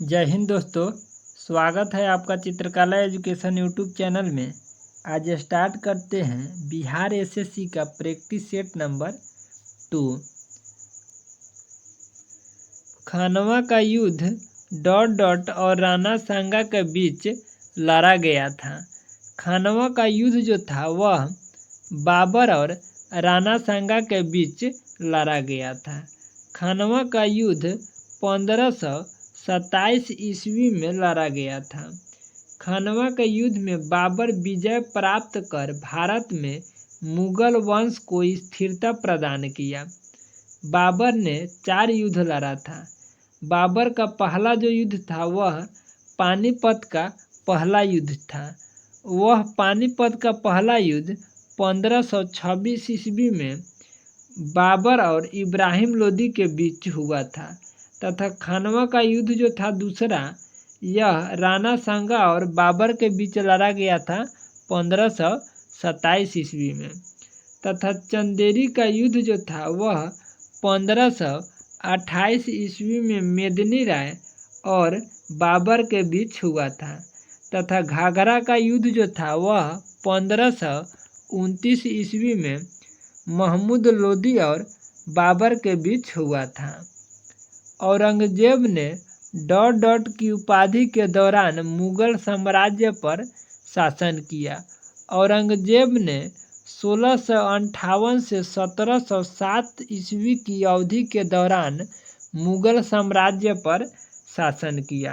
जय हिंद दोस्तों। स्वागत है आपका चित्रकला एजुकेशन यूट्यूब चैनल में। आज स्टार्ट करते हैं बिहार एसएससी का प्रैक्टिस सेट नंबर 2। खानवा का युद्ध और राणा सांगा के बीच लड़ा गया था। खानवा का युद्ध जो था वह बाबर और राणा सांगा के बीच लड़ा गया था। खानवा का युद्ध 1527 ईस्वी में लड़ा गया था। खानवा के युद्ध में बाबर विजय प्राप्त कर भारत में मुगल वंश को स्थिरता प्रदान किया। बाबर ने 4 युद्ध लड़ा था। बाबर का पहला जो युद्ध था वह पानीपत का पहला युद्ध था। वह पानीपत का पहला युद्ध 1526 ईस्वी में बाबर और इब्राहिम लोदी के बीच हुआ था तथा खानवा का युद्ध जो था दूसरा, यह राणा सांगा और बाबर के बीच लड़ा गया था 1527 ईस्वी में तथा चंदेरी का युद्ध जो था वह 1528 ईस्वी में मेदिनी राय और बाबर के बीच हुआ था तथा घाघरा का युद्ध जो था वह 1529 ईस्वी में महमूद लोदी और बाबर के बीच हुआ था। औरंगजेब ने की उपाधि के दौरान मुगल साम्राज्य पर शासन किया। औरंगजेब ने 1658 से 1707 ईस्वी की अवधि के दौरान मुगल साम्राज्य पर शासन किया।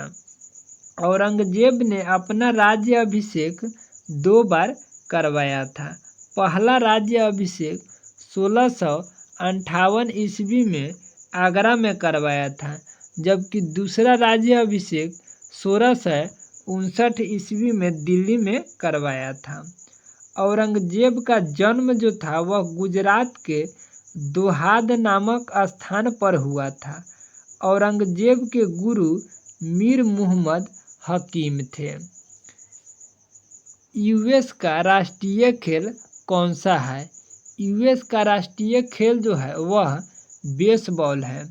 औरंगजेब ने अपना राज्य अभिषेक 2 बार करवाया था। पहला राज्य अभिषेक 1658 ईस्वी में आगरा में करवाया था, जबकि दूसरा राज्य अभिषेक 1659 ईस्वी में दिल्ली में करवाया था। औरंगजेब का जन्म जो था वह गुजरात के दोहाद नामक स्थान पर हुआ था। औरंगजेब के गुरु मीर मुहम्मद हकीम थे। यूएस का राष्ट्रीय खेल कौन सा है? यूएस का राष्ट्रीय खेल जो है वह बेसबॉल है।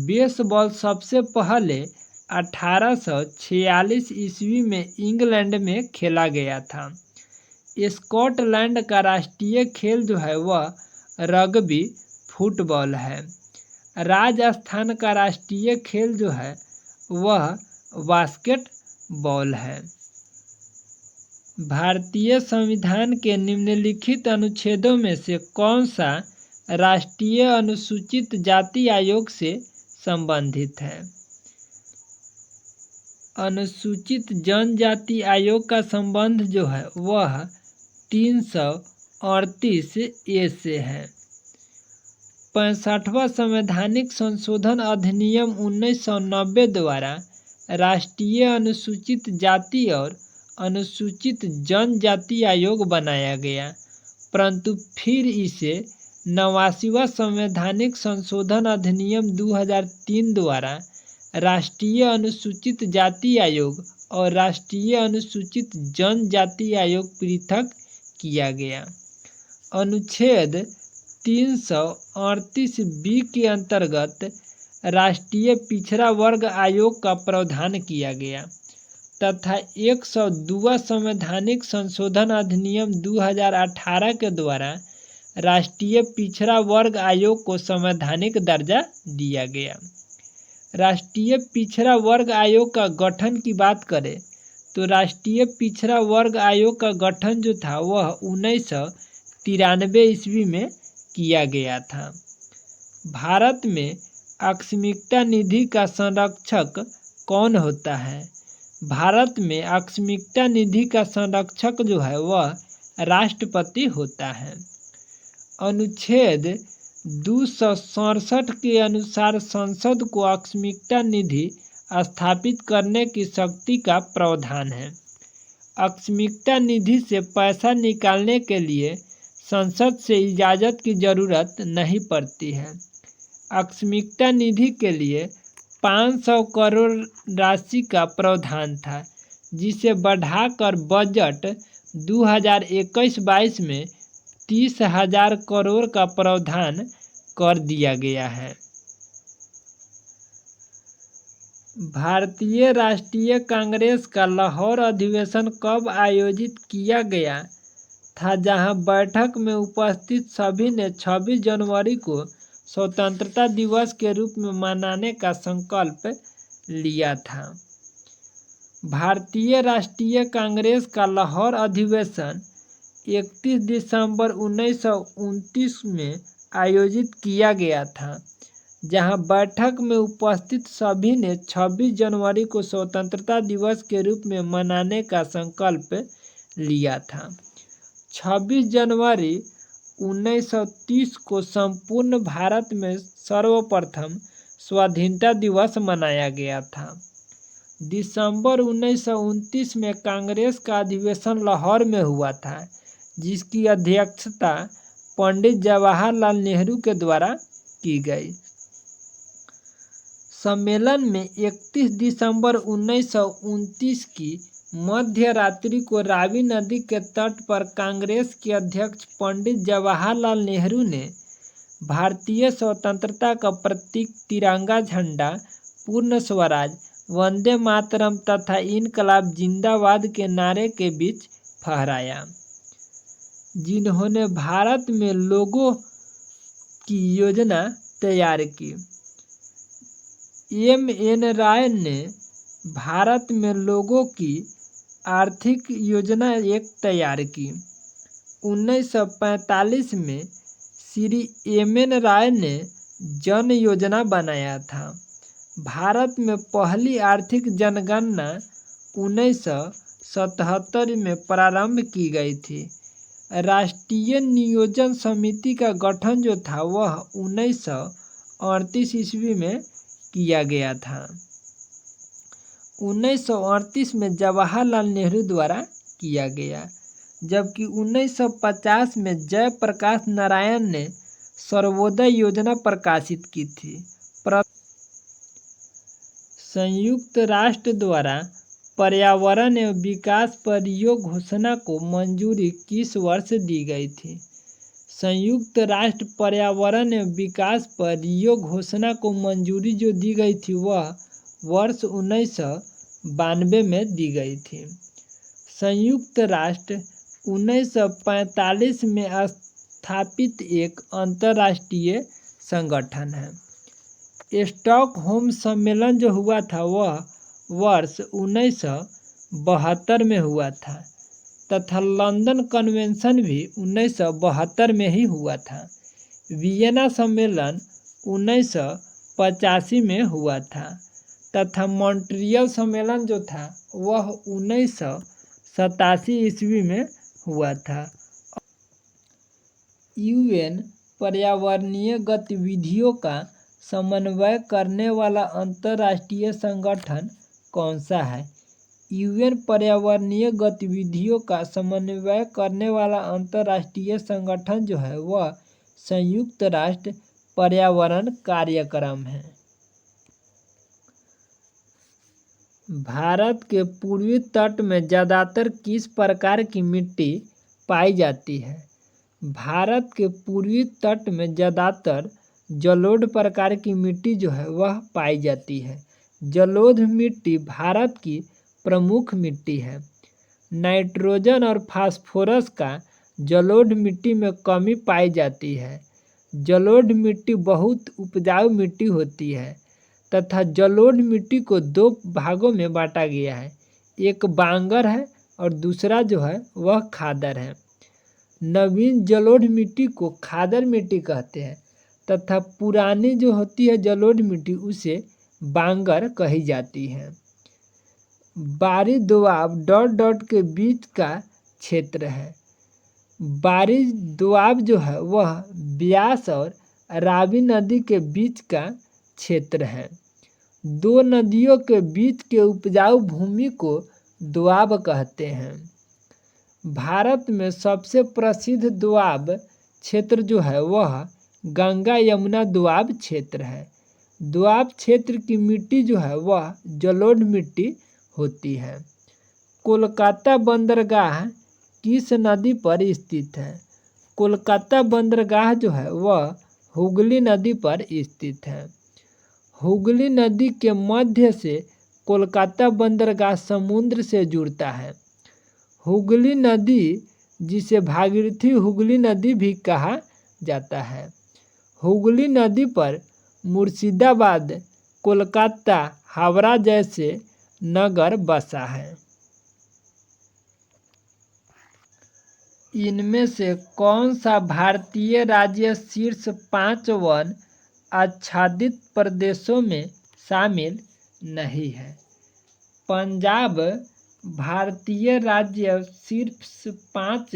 बेसबॉल सबसे पहले 1846 ईस्वी में इंग्लैंड में खेला गया था। स्कॉटलैंड का राष्ट्रीय खेल जो है वह रग्बी फुटबॉल है। राजस्थान का राष्ट्रीय खेल जो है वह बास्केटबॉल है। भारतीय संविधान के निम्नलिखित अनुच्छेदों में से कौन सा राष्ट्रीय अनुसूचित जाति आयोग से संबंधित है? अनुसूचित जनजाति आयोग का संबंध जो है वह 338 ए से है। 65वां संवैधानिक संशोधन अधिनियम 1990 द्वारा राष्ट्रीय अनुसूचित जाति और अनुसूचित जनजाति आयोग बनाया गया, परंतु फिर इसे 89वां संवैधानिक संशोधन अधिनियम 2003 द्वारा राष्ट्रीय अनुसूचित जाति आयोग और राष्ट्रीय अनुसूचित जनजाति आयोग पृथक किया गया। अनुच्छेद 338 बी के अंतर्गत राष्ट्रीय पिछड़ा वर्ग आयोग का प्रावधान किया गया तथा 102वां संवैधानिक संशोधन अधिनियम 2018 के द्वारा राष्ट्रीय पिछड़ा वर्ग आयोग को संवैधानिक दर्जा दिया गया। राष्ट्रीय पिछड़ा वर्ग आयोग का गठन की बात करें तो राष्ट्रीय पिछड़ा वर्ग आयोग का गठन जो था वह 1993 ईस्वी में किया गया था। भारत में आकस्मिकता निधि का संरक्षक कौन होता है? भारत में आकस्मिकता निधि का संरक्षक जो है वह राष्ट्रपति होता है। अनुच्छेद 267 के अनुसार संसद को आकस्मिकता निधि स्थापित करने की शक्ति का प्रावधान है। आकस्मिकता निधि से पैसा निकालने के लिए संसद से इजाज़त की जरूरत नहीं पड़ती है। आकस्मिकता निधि के लिए 500 करोड़ राशि का प्रावधान था, जिसे बढ़ाकर बजट 2021-22 में 30,000 करोड़ का प्रावधान कर दिया गया है। भारतीय राष्ट्रीय कांग्रेस का लाहौर अधिवेशन कब आयोजित किया गया था, जहां बैठक में उपस्थित सभी ने 26 जनवरी को स्वतंत्रता दिवस के रूप में मनाने का संकल्प लिया था। भारतीय राष्ट्रीय कांग्रेस का लाहौर अधिवेशन 31 दिसंबर 1929 में आयोजित किया गया था, जहां बैठक में उपस्थित सभी ने 26 जनवरी को स्वतंत्रता दिवस के रूप में मनाने का संकल्प लिया था। 26 जनवरी 1930 को संपूर्ण भारत में सर्वप्रथम स्वाधीनता दिवस मनाया गया था। दिसंबर 1929 में कांग्रेस का अधिवेशन लाहौर में हुआ था, जिसकी अध्यक्षता पंडित जवाहरलाल नेहरू के द्वारा की गई। सम्मेलन में 31 दिसंबर 1929 की मध्य रात्रि को रावी नदी के तट पर कांग्रेस के अध्यक्ष पंडित जवाहरलाल नेहरू ने भारतीय स्वतंत्रता का प्रतीक तिरंगा झंडा, पूर्ण स्वराज, वंदे मातरम तथा इनकलाब जिंदाबाद के नारे के बीच फहराया, जिन्होंने भारत में लोगों की योजना तैयार की। एम.एन. राय ने भारत में लोगों की आर्थिक योजना एक तैयार की। 1945 में श्री एम.एन. राय ने जन योजना बनाया था। भारत में पहली आर्थिक जनगणना 1977 में प्रारंभ की गई थी। राष्ट्रीय नियोजन समिति का गठन जो था वह 1938 ईस्वी में किया गया था। 1938 में जवाहरलाल नेहरू द्वारा किया गया, जबकि 1950 में जयप्रकाश नारायण ने सर्वोदय योजना प्रकाशित की थी। संयुक्त राष्ट्र द्वारा पर्यावरण एवं विकास परियोजना घोषणा को मंजूरी किस वर्ष दी गई थी? संयुक्त राष्ट्र पर्यावरण एवं विकास परियोजना घोषणा को मंजूरी जो दी गई थी वह वर्ष 1992 में दी गई थी। संयुक्त राष्ट्र 1945 में स्थापित एक अंतर्राष्ट्रीय संगठन है। स्टॉकहोम सम्मेलन जो हुआ था वह वर्ष 1972 में हुआ था तथा लंदन कन्वेंशन भी 1972 में ही हुआ था। वियना सम्मेलन 1985 में हुआ था तथा मॉन्ट्रियल सम्मेलन जो था वह 1987 ईस्वी में हुआ था। यूएन पर्यावरणीय गतिविधियों का समन्वय करने वाला अंतर्राष्ट्रीय संगठन कौन सा है? यूएन पर्यावरणीय गतिविधियों का समन्वय करने वाला अंतर्राष्ट्रीय संगठन जो है वह संयुक्त राष्ट्र पर्यावरण कार्यक्रम है। भारत के पूर्वी तट में ज़्यादातर किस प्रकार की मिट्टी पाई जाती है? भारत के पूर्वी तट में ज़्यादातर जलोढ़ प्रकार की मिट्टी जो है वह पाई जाती है। जलोढ़ मिट्टी भारत की प्रमुख मिट्टी है। नाइट्रोजन और फास्फोरस का जलोढ़ मिट्टी में कमी पाई जाती है। जलोढ़ मिट्टी बहुत उपजाऊ मिट्टी होती है तथा जलोढ़ मिट्टी को दो भागों में बांटा गया है, एक बांगर है और दूसरा जो है वह खादर है। नवीन जलोढ़ मिट्टी को खादर मिट्टी कहते हैं तथा पुरानी जो होती है जलोढ़ मिट्टी उसे बांगर कही जाती है। बारी दोआब डॉट के बीच का क्षेत्र है। बारी दोआब जो है वह ब्यास और रावी नदी के बीच का क्षेत्र है। दो नदियों के बीच के उपजाऊ भूमि को दोआब कहते हैं। भारत में सबसे प्रसिद्ध दोआब क्षेत्र जो है वह गंगा यमुना दोआब क्षेत्र है। दोआब क्षेत्र की मिट्टी जो है वह जलोढ़ मिट्टी होती है। कोलकाता बंदरगाह किस नदी पर स्थित है? कोलकाता बंदरगाह जो है वह हुगली नदी पर स्थित है। हुगली नदी के मध्य से कोलकाता बंदरगाह समुद्र से जुड़ता है। हुगली नदी, जिसे भागीरथी हुगली नदी भी कहा जाता है, हुगली नदी पर मुर्शिदाबाद, कोलकाता, हावड़ा जैसे नगर बसा है। इनमें से कौन सा भारतीय राज्य शीर्ष 5 वन आच्छादित प्रदेशों में शामिल नहीं है? पंजाब भारतीय राज्य शीर्ष 5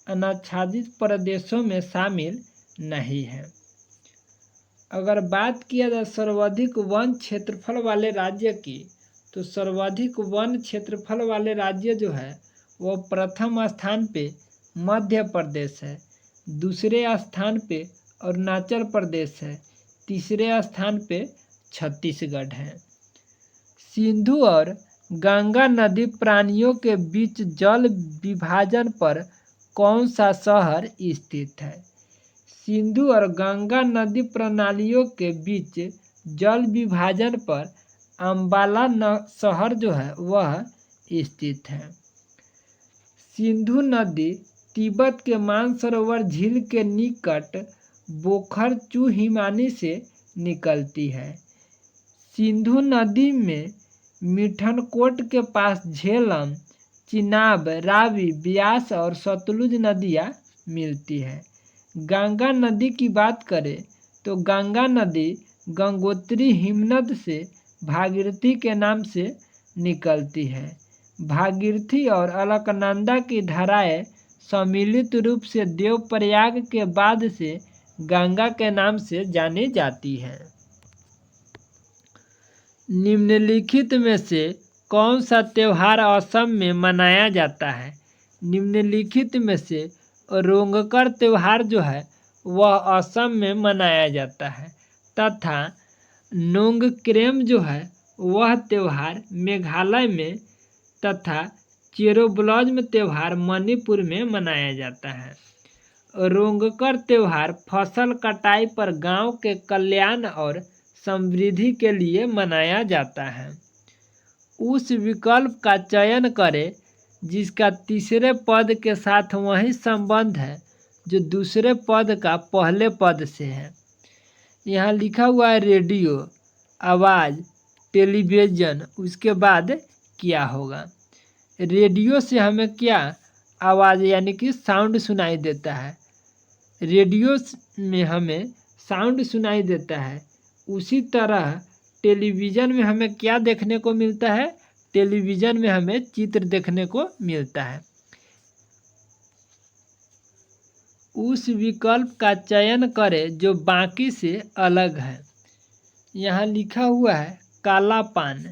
अनाच्छादित प्रदेशों में शामिल नहीं है। अगर बात किया जाए सर्वाधिक वन क्षेत्रफल वाले राज्य की, तो सर्वाधिक वन क्षेत्रफल वाले राज्य जो है वो प्रथम स्थान पे मध्य प्रदेश है, दूसरे स्थान पे अरुणाचल प्रदेश है, तीसरे स्थान पे छत्तीसगढ़ है। सिंधु और गंगा नदी प्राणियों के बीच जल विभाजन पर कौन सा शहर स्थित है? सिंधु और गंगा नदी प्रणालियों के बीच जल विभाजन पर अंबाला शहर जो है वह स्थित है। सिंधु नदी तिब्बत के मानसरोवर झील के निकट बोखरचू हिमानी से निकलती है। सिंधु नदी में मिठनकोट के पास झेलम, चिनाब, रावी, ब्यास और सतलुज नदियाँ मिलती है। गंगा नदी की बात करें तो गंगा नदी गंगोत्री हिमनद से भागीरथी के नाम से निकलती है। भागीरथी और अलकनंदा की धाराएं सम्मिलित रूप से देवप्रयाग के बाद से गंगा के नाम से जानी जाती है। निम्नलिखित में से कौन सा त्यौहार असम में मनाया जाता है? निम्नलिखित में से रोंगकर त्यौहार जो है वह असम में मनाया जाता है तथा नोंगक्रेम जो है वह त्यौहार मेघालय में तथा चेरोब्लॉज्म त्यौहार मणिपुर में मनाया जाता है। रोंगकर त्यौहार फसल कटाई पर गांव के कल्याण और समृद्धि के लिए मनाया जाता है। उस विकल्प का चयन करें जिसका तीसरे पद के साथ वही संबंध है जो दूसरे पद का पहले पद से है। यहाँ लिखा हुआ है रेडियो, आवाज़, टेलीविज़न, उसके बाद क्या होगा? रेडियो से हमें क्या आवाज़ यानी कि साउंड सुनाई देता है। रेडियो में हमें साउंड सुनाई देता है। उसी तरह टेलीविज़न में हमें क्या देखने को मिलता है? टेलीविज़न में हमें चित्र देखने को मिलता है। उस विकल्प का चयन करें जो बाकी से अलग है। यहाँ लिखा हुआ है काला पान,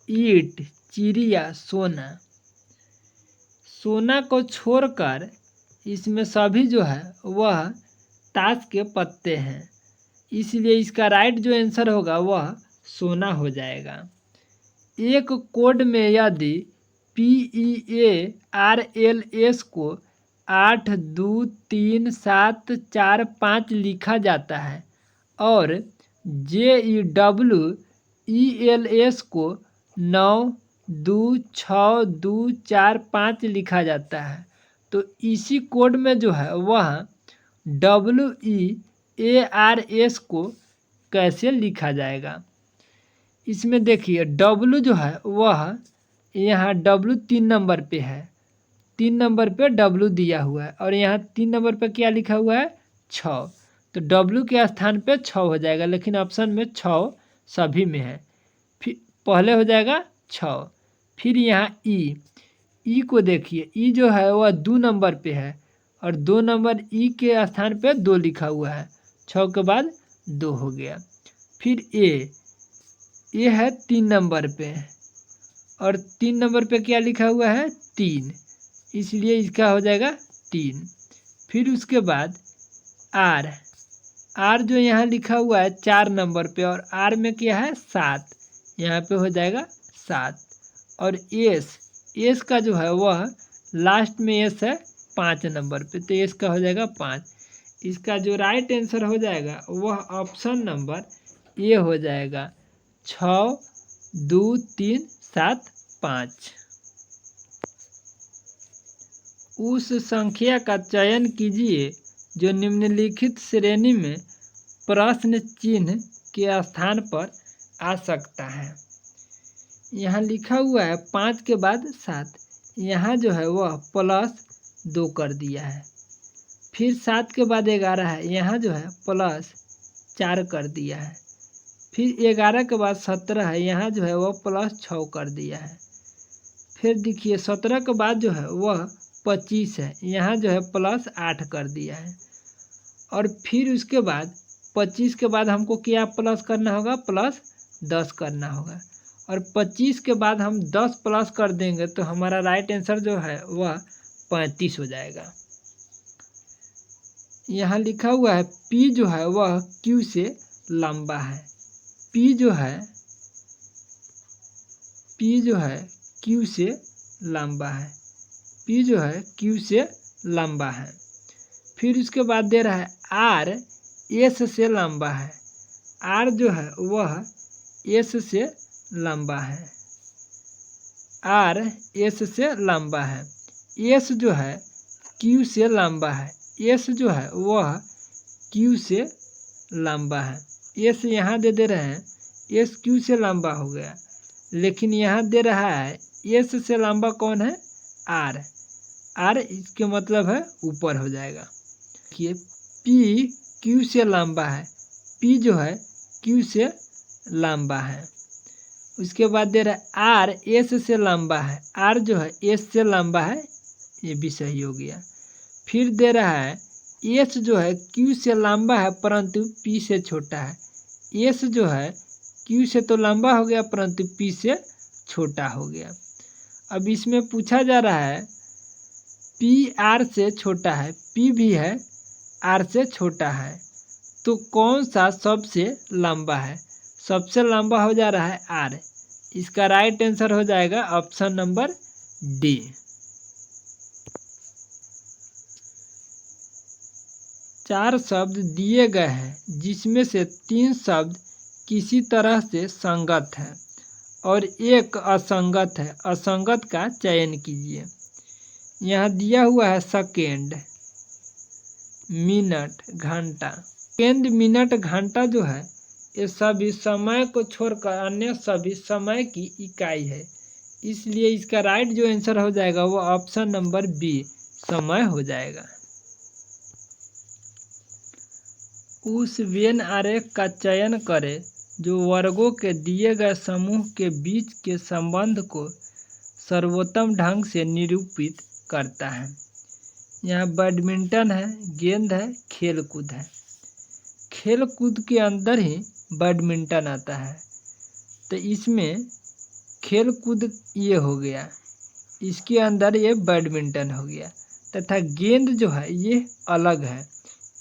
ईंट, चिड़िया, सोना। सोना को छोड़कर इसमें सभी जो है वह ताश के पत्ते हैं, इसलिए इसका राइट जो आंसर होगा वह सोना हो जाएगा। एक कोड में यदि PEARLS को 8 2 3 7 4 5 लिखा जाता है और JEWELS को 9 2 6 2 4 5 लिखा जाता है, तो इसी कोड में जो है वह WEARS को कैसे लिखा जाएगा? इसमें देखिए W जो है वह यहाँ W 3 नंबर पे है, 3 नंबर पे W दिया हुआ है और यहाँ 3 नंबर पे क्या लिखा हुआ है? 6, तो W के स्थान पे 6 हो जाएगा, लेकिन ऑप्शन में 6 सभी में है। फिर पहले हो जाएगा 6। फिर यहाँ ई को देखिए, ई जो है वह 2 नंबर पे है और 2 नंबर ई के स्थान पे 2 लिखा हुआ है, 6 के बाद 2 हो गया। फिर ए है 3 नंबर पे और 3 नंबर पे क्या लिखा हुआ है? 3, इसलिए इसका हो जाएगा 3। फिर उसके बाद आर जो यहाँ लिखा हुआ है 4 नंबर पे और आर में क्या है? 7, यहाँ पे हो जाएगा 7। और एस का जो है वह लास्ट में एस है 5 नंबर पे, तो एस का हो जाएगा 5। इसका जो राइट आंसर हो जाएगा वह ऑप्शन नंबर ए हो जाएगा। 6 2 3 7 5। उस संख्या का चयन कीजिए जो निम्नलिखित श्रेणी में प्रश्न चिन्ह के स्थान पर आ सकता है। यहाँ लिखा हुआ है 5 के बाद 7, यहाँ जो है वह +2 कर दिया है। फिर 7 के बाद 11 है, यहाँ जो है +4 कर दिया है। फिर 11 के बाद 17 है, यहाँ जो है वह +6 कर दिया है। फिर देखिए 17 के बाद जो है वह 25 है, यहाँ जो है +8 कर दिया है। और फिर उसके बाद 25 के बाद हमको क्या प्लस करना होगा, +10 करना होगा। और 25 के बाद हम 10 प्लस कर देंगे तो हमारा राइट आंसर जो है वह 35 हो जाएगा। यहाँ लिखा हुआ है P जो है वह Q से लंबा है। P जो है Q से लंबा है। P जो है Q से लंबा है। फिर उसके बाद दे रहा है R S से लंबा है। R जो है वह S से लंबा है। R S से लंबा है। S जो है Q से लंबा है। S जो है वह Q से लंबा है। S यहाँ दे रहे हैं, S Q से लंबा हो गया, लेकिन यहाँ दे रहा है S से लंबा कौन है, R। R इसके मतलब है ऊपर हो जाएगा। देखिए P Q से लंबा है, P जो है Q से लंबा है। उसके बाद दे रहा है R S से लंबा है। R जो है S से लंबा है, ये भी सही हो गया। फिर दे रहा है S जो है Q से लंबा है परंतु P से छोटा है। S जो है Q से तो लंबा हो गया परंतु P से छोटा हो गया। अब इसमें पूछा जा रहा है P R से छोटा है, P भी है R से छोटा है, तो कौन सा सबसे लंबा है। सबसे लंबा हो जा रहा है R। इसका राइट आंसर हो जाएगा ऑप्शन नंबर D। चार शब्द दिए गए हैं जिसमें से 3 शब्द किसी तरह से संगत है और एक असंगत है। असंगत का चयन कीजिए। यहाँ दिया हुआ है सेकेंड, मिनट, घंटा। सेकेंड, मिनट, घंटा जो है ये सभी समय को छोड़कर अन्य सभी समय की इकाई है। इसलिए इसका राइट जो आंसर हो जाएगा वो ऑप्शन नंबर बी, समय हो जाएगा। उस वेन आरेख का चयन करें जो वर्गों के दिए गए समूह के बीच के संबंध को सर्वोत्तम ढंग से निरूपित करता है। यहाँ बैडमिंटन है, गेंद है, खेल कूद है। खेल कूद के अंदर ही बैडमिंटन आता है, तो इसमें खेल कूद ये हो गया, इसके अंदर ये बैडमिंटन हो गया, तथा गेंद जो है ये अलग है।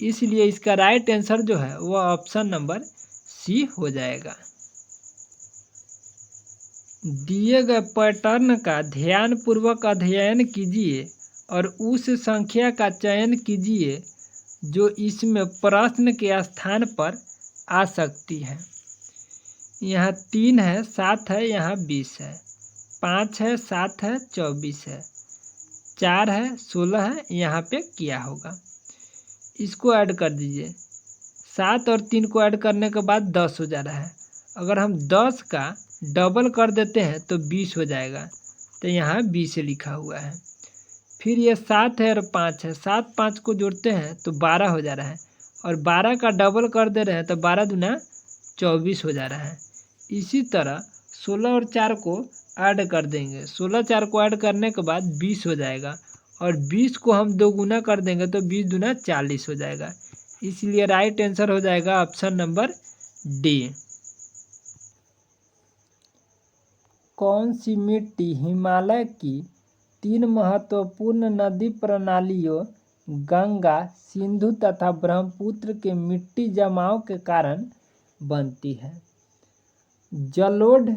इसलिए इसका राइट आंसर जो है वह ऑप्शन नंबर सी हो जाएगा। दिए गए पैटर्न का ध्यानपूर्वक अध्ययन कीजिए और उस संख्या का चयन कीजिए जो इसमें प्रश्न के स्थान पर आ सकती है। यहाँ 3 है, 7 है, यहाँ 20 है, 5 है, 7 है, 24 है, 4 है, 16 है, यहाँ पे क्या होगा। इसको ऐड कर दीजिए। 7 और 3 को ऐड करने के बाद 10 हो जा रहा है। अगर हम 10 का डबल कर देते हैं तो 20 हो जाएगा, तो यहाँ 20 लिखा हुआ है। फिर ये 7 है और 5 है, 7 5 को जोड़ते हैं तो 12 हो जा रहा है, और 12 का डबल कर दे रहे हैं तो 12 दूना 24 हो जा रहा है। इसी तरह 16 और 4 को ऐड कर देंगे, 16 4 को ऐड करने के बाद 20 हो जाएगा, और 20 को हम 2 गुना कर देंगे तो 20 दूना 40 हो जाएगा। इसलिए राइट आंसर हो जाएगा ऑप्शन नंबर डी। कौन सी मिट्टी हिमालय की 3 महत्वपूर्ण नदी प्रणालियों गंगा, सिंधु तथा ब्रह्मपुत्र के मिट्टी जमाव के कारण बनती है। जलोढ़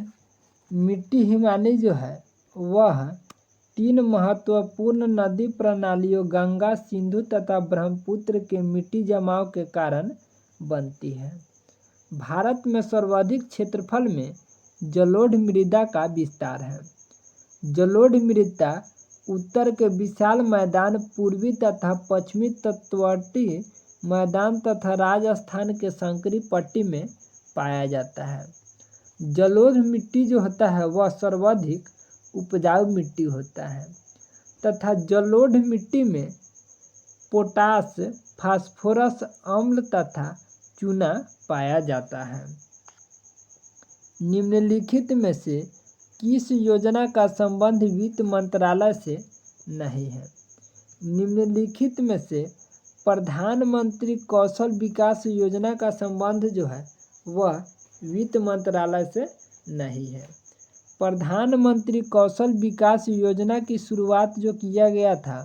मिट्टी हिमालय जो है वह 3 महत्वपूर्ण नदी प्रणालियों गंगा, सिंधु तथा ब्रह्मपुत्र के मिट्टी जमाव के कारण बनती है। भारत में सर्वाधिक क्षेत्रफल में जलोढ़ मृदा का विस्तार है। जलोढ़ मृदा उत्तर के विशाल मैदान, पूर्वी तथा पश्चिमी तटवर्ती मैदान तथा राजस्थान के संकरी पट्टी में पाया जाता है। जलोढ़ मिट्टी जो होता है वह सर्वाधिक उपजाऊ मिट्टी होता है तथा जलोढ़ मिट्टी में पोटास, फास्फोरस, अम्ल तथा चूना पाया जाता है। निम्नलिखित में से किस योजना का संबंध वित्त मंत्रालय से नहीं है? निम्नलिखित में से प्रधानमंत्री कौशल विकास योजना का संबंध जो है वह वित्त मंत्रालय से नहीं है। प्रधानमंत्री कौशल विकास योजना की शुरुआत जो किया गया था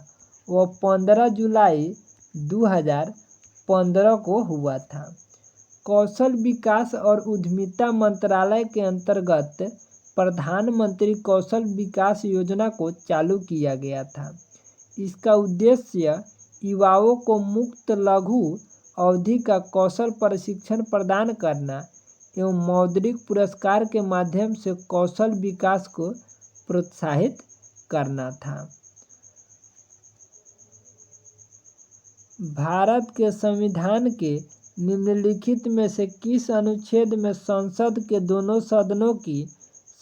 वह 15 जुलाई 2015 को हुआ था। कौशल विकास और उद्यमिता मंत्रालय के अंतर्गत प्रधानमंत्री कौशल विकास योजना को चालू किया गया था। इसका उद्देश्य युवाओं को मुफ्त लघु अवधि का कौशल प्रशिक्षण प्रदान करना एवं मौद्रिक पुरस्कार के माध्यम से कौशल विकास को प्रोत्साहित करना था। भारत के संविधान के निम्नलिखित में से किस अनुच्छेद में संसद के दोनों सदनों की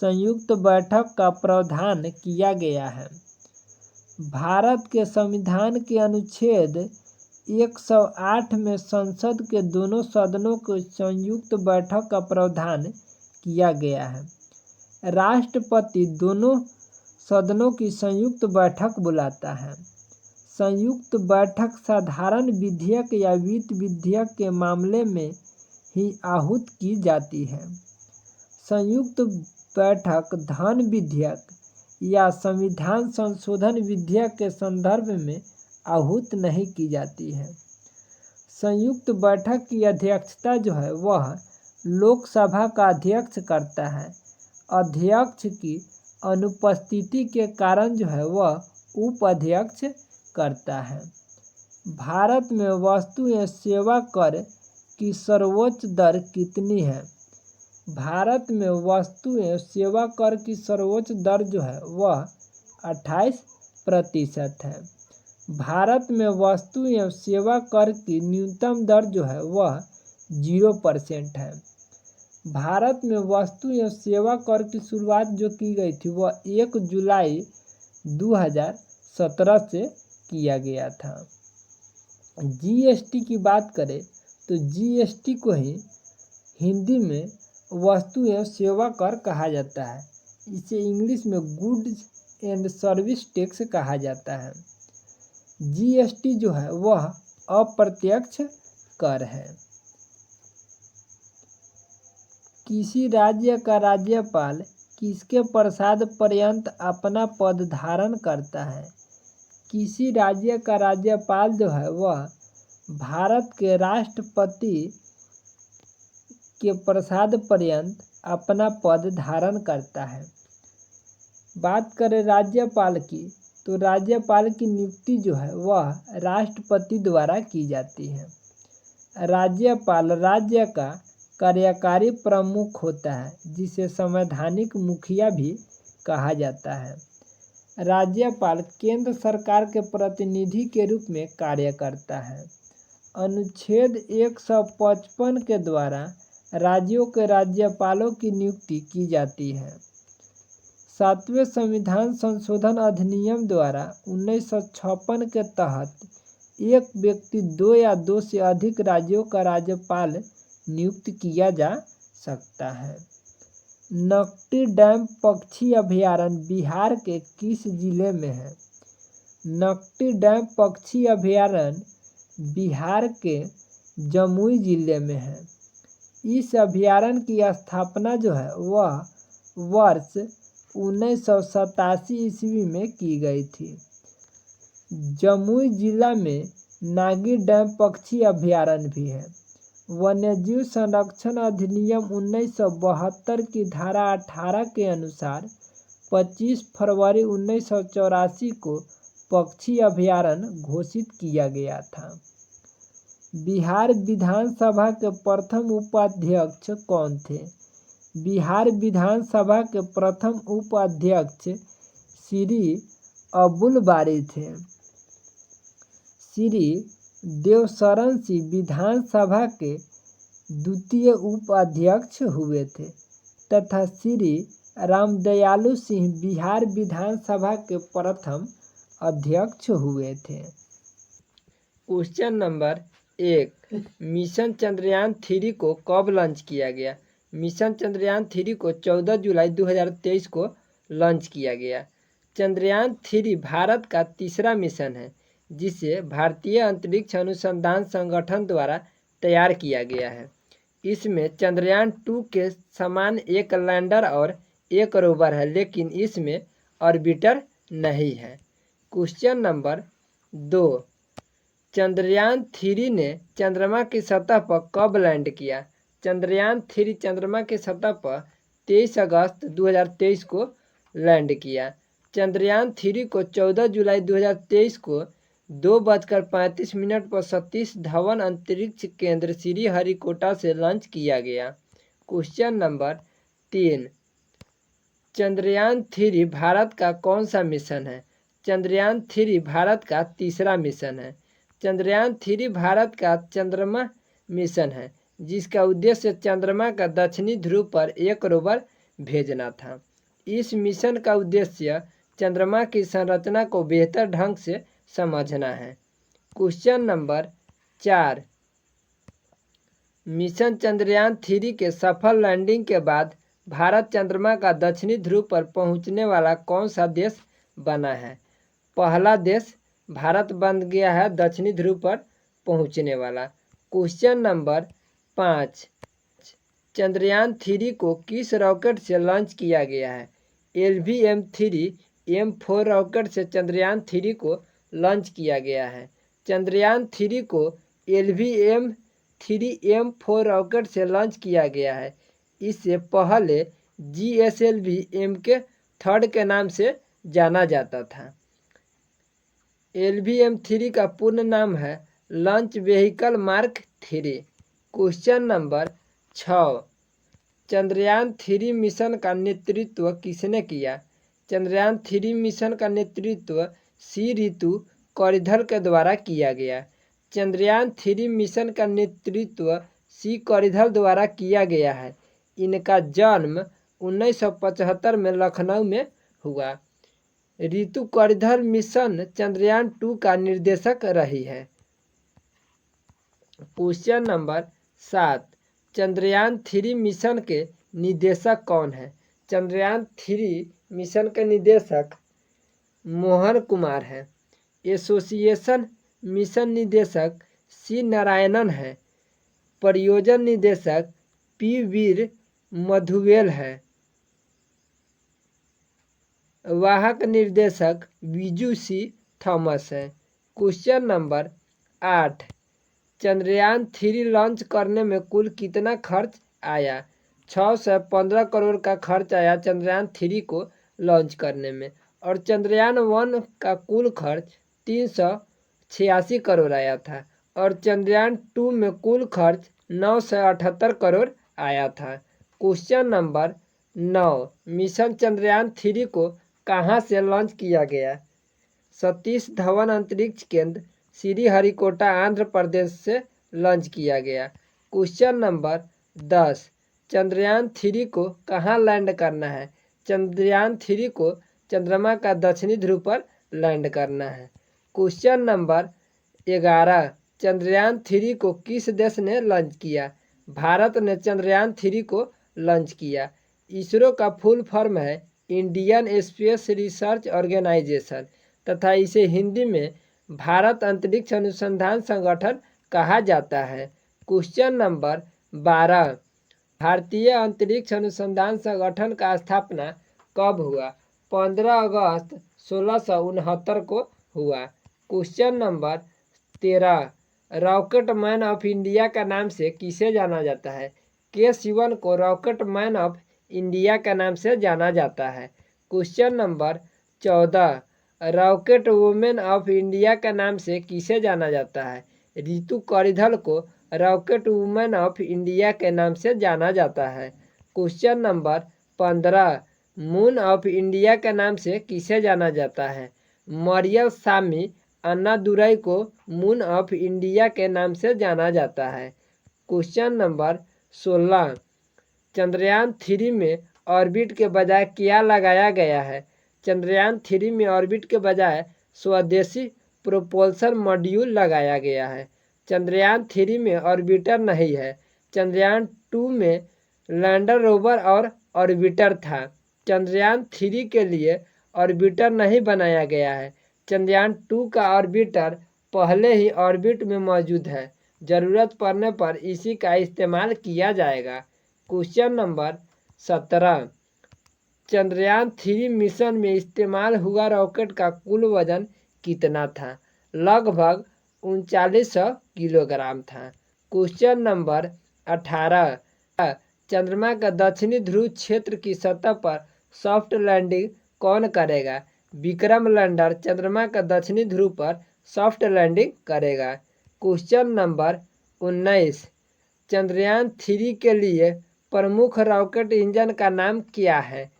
संयुक्त बैठक का प्रावधान किया गया है? भारत के संविधान के अनुच्छेद 108 में संसद के दोनों सदनों की संयुक्त बैठक का प्रावधान किया गया है। राष्ट्रपति दोनों सदनों की संयुक्त बैठक बुलाता है। संयुक्त बैठक साधारण विधेयक या वित्त विधेयक के मामले में ही आहूत की जाती है। संयुक्त बैठक धन विधेयक या संविधान संशोधन विधेयक के संदर्भ में आहूत नहीं की जाती है। संयुक्त बैठक की अध्यक्षता जो है वह लोकसभा का अध्यक्ष करता है। अध्यक्ष की अनुपस्थिति के कारण जो है वह उपाध्यक्ष करता है। भारत में वस्तु एवं सेवा कर की सर्वोच्च दर कितनी है? भारत में वस्तु एवं सेवा कर की सर्वोच्च दर जो है वह 28% है। भारत में वस्तु एवं सेवा कर की न्यूनतम दर जो है वह 0% है। भारत में वस्तु एवं सेवा कर की शुरुआत जो की गई थी वह 1 जुलाई 2017 से किया गया था। जीएसटी की बात करें तो जीएसटी को ही हिंदी में वस्तु एवं सेवा कर कहा जाता है। इसे इंग्लिश में गुड्स एंड सर्विस टैक्स कहा जाता है। जीएसटी जो है वह अप्रत्यक्ष कर है। किसी राज्य का राज्यपाल किसके प्रसाद पर्यंत अपना पद धारण करता है? किसी राज्य का राज्यपाल जो है वह भारत के राष्ट्रपति के प्रसाद पर्यंत अपना पद धारण करता है। बात करें राज्यपाल की तो राज्यपाल की नियुक्ति जो है वह राष्ट्रपति द्वारा की जाती है। राज्यपाल राज्य का कार्यकारी प्रमुख होता है जिसे संवैधानिक मुखिया भी कहा जाता है। राज्यपाल केंद्र सरकार के प्रतिनिधि के रूप में कार्य करता है। अनुच्छेद 155 के द्वारा राज्यों के राज्यपालों की नियुक्ति की जाती है। 7वें संविधान संशोधन अधिनियम द्वारा 1956 के तहत एक व्यक्ति 2 या 2 से अधिक राज्यों का राज्यपाल नियुक्त किया जा सकता है। नकटी डैम पक्षी अभयारण्य बिहार के किस जिले में है? नकटी डैम पक्षी अभयारण्य बिहार के जमुई जिले में है। इस अभयारण्य की स्थापना जो है वह वर्ष 1987 ईस्वी में की गई थी। जमुई जिला में नागी डैम पक्षी अभयारण्य भी है। वन्यजीव संरक्षण अधिनियम 1972 की धारा 18 के अनुसार 25 फरवरी 1984 को पक्षी अभयारण्य घोषित किया गया था। बिहार विधानसभा के प्रथम उपाध्यक्ष कौन थे? बिहार विधानसभा के प्रथम उपाध्यक्ष श्री अबुल बारी थे। श्री देवशरण सिंह विधानसभा के द्वितीय उपाध्यक्ष हुए थे तथा श्री रामदयालु सिंह बिहार विधानसभा के प्रथम अध्यक्ष हुए थे। क्वेश्चन नंबर 1, मिशन चंद्रयान 3 को कब लॉन्च किया गया? मिशन चंद्रयान 3 को 14 जुलाई 2023 को लॉन्च किया गया। चंद्रयान 3 भारत का तीसरा मिशन है जिसे भारतीय अंतरिक्ष अनुसंधान संगठन द्वारा तैयार किया गया है। इसमें चंद्रयान 2 के समान एक लैंडर और एक रोवर है, लेकिन इसमें ऑर्बिटर नहीं है। क्वेश्चन नंबर 2, चंद्रयान 3 ने चंद्रमा की सतह पर कब लैंड किया? चंद्रयान 3 चंद्रमा की सतह पर 23 अगस्त 2023 को लैंड किया। चंद्रयान 3 को 14 जुलाई 2023 को 2:35 पर सतीश धवन अंतरिक्ष केंद्र श्रीहरिकोटा से लॉन्च किया गया। क्वेश्चन नंबर 3, चंद्रयान 3 भारत का कौन सा मिशन है? चंद्रयान 3 भारत का तीसरा मिशन है। चंद्रयान 3 भारत का चंद्रमा मिशन है जिसका उद्देश्य चंद्रमा का दक्षिणी ध्रुव पर एक रोवर भेजना था। इस मिशन का उद्देश्य चंद्रमा की संरचना को बेहतर ढंग से समझना है। क्वेश्चन नंबर 4, मिशन चंद्रयान 3 के सफल लैंडिंग के बाद भारत चंद्रमा का दक्षिणी ध्रुव पर पहुंचने वाला कौन सा देश बना है? पहला देश भारत बन गया है दक्षिणी ध्रुव पर पहुंचने वाला। क्वेश्चन नंबर 5, चंद्रयान 3 को किस रॉकेट से लॉन्च किया गया है? LVM-3M4 रॉकेट से चंद्रयान 3 को लॉन्च किया गया है। चंद्रयान 3 को LVM-3M4 रॉकेट से लॉन्च किया गया है। इससे पहले GSLV MK3 के नाम से जाना जाता था। LVM-3 का पूर्ण नाम है launch vehicle mark 3। Question number 6, Chandrayaan 3 mission का नेतृत्व किसने किया? चंद्रयान 3 मिशन का नेतृत्व सी रितु कौरिधल के द्वारा किया गया। चंद्रयान 3 मिशन का नेतृत्व सी कौरिधल द्वारा किया गया है। इनका जन्म 1975 में लखनऊ में हुआ। रितु कौरिधल मिशन चंद्रयान 2 का निर्देशक रही है। क्वेश्चन नंबर 7, चंद्रयान 3 मिशन के निदेशक कौन है? चंद्रयान 3 मिशन के निदेशक मोहन कुमार है। एसोसिएशन मिशन निदेशक सी नारायणन है। परियोजना निदेशक पी वीर मधुवेल है। वाहक निर्देशक विजू सी थॉमस है। क्वेश्चन नंबर 8, चंद्रयान 3 लॉन्च करने में कुल कितना खर्च आया? 615 करोड़ का खर्च आया चंद्रयान 3 को लॉन्च करने में, और चंद्रयान 1 का कुल खर्च 386 करोड़ आया था, और चंद्रयान 2 में कुल खर्च 978 करोड़ आया था। क्वेश्चन नंबर 9, मिशन चंद्रयान 3 को कहाँ से लॉन्च किया गया? सतीश धवन अंतरिक्ष केंद्र श्रीहरिकोटा आंध्र प्रदेश से लॉन्च किया गया। क्वेश्चन नंबर 10, चंद्रयान 3 को कहाँ लैंड करना है? चंद्रयान 3 को चंद्रमा का दक्षिणी ध्रुव पर लैंड करना है। क्वेश्चन नंबर 11, चंद्रयान 3 को किस देश ने लॉन्च किया? भारत ने चंद्रयान 3 को लॉन्च किया। इसरो का फुल फॉर्म है इंडियन स्पेस रिसर्च ऑर्गेनाइजेशन तथा इसे हिंदी में भारत अंतरिक्ष अनुसंधान संगठन कहा जाता है। क्वेश्चन नंबर 12, भारतीय अंतरिक्ष अनुसंधान संगठन का स्थापना कब हुआ? 15 अगस्त 1669 को हुआ। Question number 13, rocket man of India का नाम से किसे जाना जाता है? के शिवन को रॉकेट मैन ऑफ इंडिया का नाम से जाना जाता है। Question number 14, rocket women of India का नाम से किसे जाना जाता है? रितु कौरिधल को रॉकेट वुमेन ऑफ इंडिया के नाम से जाना जाता है। Question number 15, moon of India के नाम से किसे जाना जाता है? मरियम सामी अन्नादुरई को मून ऑफ इंडिया के नाम से जाना जाता है। क्वेश्चन नंबर 16, चंद्रयान 3 में ऑर्बिट के बजाय क्या लगाया गया है? चंद्रयान 3 में ऑर्बिट के बजाय स्वदेशी प्रोपल्शन मॉड्यूल लगाया गया है। चंद्रयान 3 में ऑर्बिटर नहीं है। चंद्रयान 2 में लैंडर रोवर और ऑर्बिटर था। चंद्रयान 3 के लिए ऑर्बिटर नहीं बनाया गया है। चंद्रयान 2 का ऑर्बिटर पहले ही ऑर्बिट में मौजूद है। ज़रूरत पड़ने पर इसी का इस्तेमाल किया जाएगा। क्वेश्चन नंबर 17, चंद्रयान 3 मिशन में इस्तेमाल हुआ रॉकेट का कुल वजन कितना था? लगभग 3900 किलोग्राम था। क्वेश्चन नंबर 18, चंद्रमा का दक्षिणी ध्रुव क्षेत्र की सतह पर सॉफ्ट लैंडिंग कौन करेगा? विक्रम लैंडर चंद्रमा का दक्षिणी ध्रुव पर सॉफ्ट लैंडिंग करेगा। क्वेश्चन नंबर 19, चंद्रयान 3 के लिए प्रमुख रॉकेट इंजन का नाम क्या है?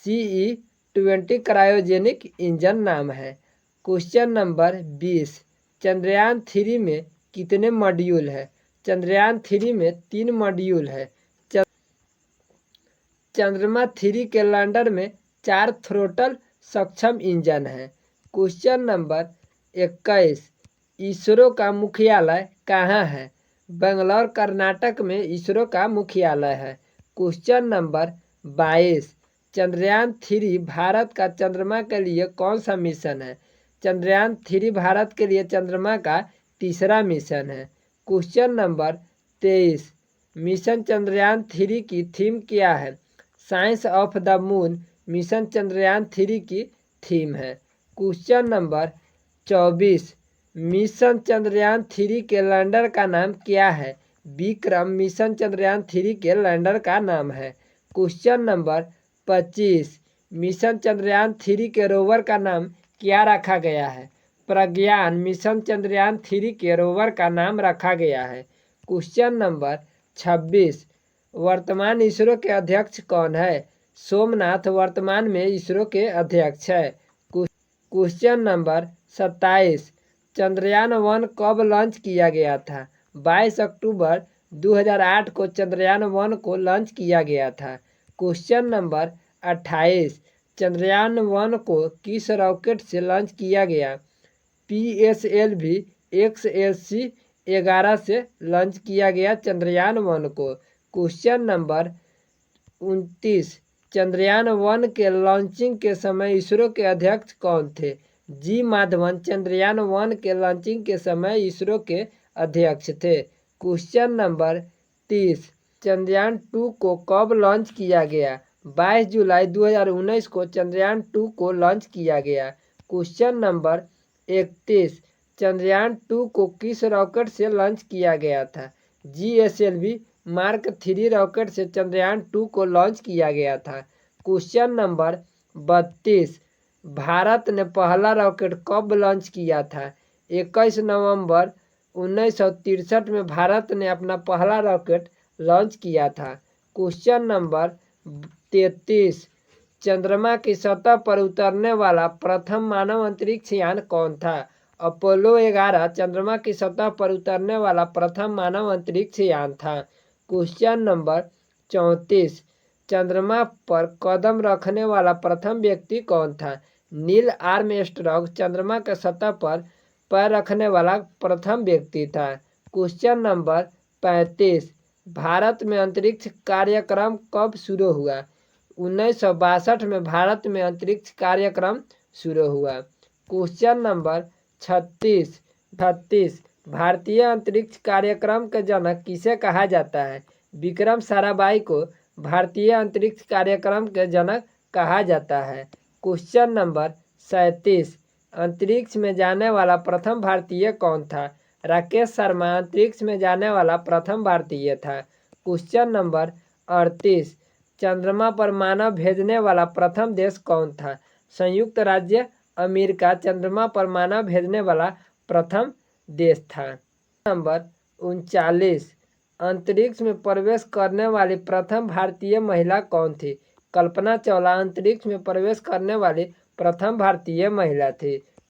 CE-20 क्रायोजेनिक इंजन नाम है। क्वेश्चन नंबर 20, चंद्रयान 3 में कितने मॉड्यूल है? चंद्रयान 3 में 3 मॉड्यूल है। चंद्रमा 3 के लैंडर में 4 थ्रोटल सक्षम इंजन है। क्वेश्चन नंबर 21, इसरो का मुख्यालय कहाँ है? बेंगलोर कर्नाटक में इसरो का मुख्यालय है। क्वेश्चन नंबर 22, चंद्रयान 3 भारत का चंद्रमा के लिए कौन सा मिशन है? चंद्रयान 3 भारत के लिए चंद्रमा का तीसरा मिशन है। क्वेश्चन नंबर 23, मिशन चंद्रयान 3 की थीम क्या है? Science of the moon mission Chandrayaan 3 की थीम है। क्वेश्चन नंबर 24, मिशन चंद्रयान 3 के लैंडर का नाम क्या है? विक्रम मिशन चंद्रयान 3 के लैंडर का नाम है। क्वेश्चन नंबर 25, मिशन चंद्रयान 3 के रोवर का नाम क्या रखा गया है? प्रज्ञान मिशन चंद्रयान 3 के रोवर का नाम रखा गया है। क्वेश्चन नंबर 26, वर्तमान इसरो के अध्यक्ष कौन है? सोमनाथ वर्तमान में इसरो के अध्यक्ष है। क्वेश्चन नंबर 27, चंद्रयान 1 कब लॉन्च किया गया था? 22 अक्टूबर 2008 को चंद्रयान 1 को लॉन्च किया गया था। क्वेश्चन नंबर 28, चंद्रयान 1 को किस रॉकेट से लॉन्च किया गया? PSLV XLC-11 से लॉन्च किया गया चंद्रयान 1 को। क्वेश्चन नंबर 29, चंद्रयान 1 के लॉन्चिंग के समय इसरो के अध्यक्ष कौन थे? जी माधवन चंद्रयान 1 के लॉन्चिंग के समय इसरो के अध्यक्ष थे। क्वेश्चन नंबर 30, चंद्रयान 2 को कब लॉन्च किया गया? 22 जुलाई 2019 को चंद्रयान 2 को लॉन्च किया गया। क्वेश्चन नंबर 31, चंद्रयान 2 को किस रॉकेट से लॉन्च किया गया था? GSLV मार्क 3 रॉकेट से चंद्रयान 2 को लॉन्च किया गया था। क्वेश्चन नंबर 32, भारत ने पहला रॉकेट कब लॉन्च किया था? 21 नवंबर 1963 में भारत ने अपना पहला रॉकेट लॉन्च किया था। क्वेश्चन नंबर 33, चंद्रमा की सतह पर उतरने वाला प्रथम मानव अंतरिक्ष यान कौन था? अपोलो 11 चंद्रमा की सतह पर उतरने वाला प्रथम मानव अंतरिक्ष यान था। क्वेश्चन नंबर 34, चंद्रमा पर कदम रखने वाला प्रथम व्यक्ति कौन था? नील आर्मस्ट्रांग चंद्रमा के सतह पर पैर रखने वाला प्रथम व्यक्ति था। क्वेश्चन नंबर 35, भारत में अंतरिक्ष कार्यक्रम कब शुरू हुआ? 1962 में भारत में अंतरिक्ष कार्यक्रम शुरू हुआ। क्वेश्चन नंबर 36, भारतीय अंतरिक्ष कार्यक्रम के जनक किसे कहा जाता है? विक्रम साराभाई को भारतीय अंतरिक्ष कार्यक्रम के जनक कहा जाता है। क्वेश्चन नंबर 37, अंतरिक्ष में जाने वाला प्रथम भारतीय कौन था? राकेश शर्मा अंतरिक्ष में जाने वाला प्रथम भारतीय था। क्वेश्चन नंबर 38, चंद्रमा पर मानव भेजने वाला प्रथम देश कौन था? संयुक्त राज्य अमेरिका चंद्रमा पर मानव भेजने वाला प्रथम देश था। नंबर 39, अंतरिक्ष में प्रवेश करने वाली प्रथम भारतीय महिला कौन थी? कल्पना चावला अंतरिक्ष में प्रवेश करने वाली प्रथम भारतीय महिला थी।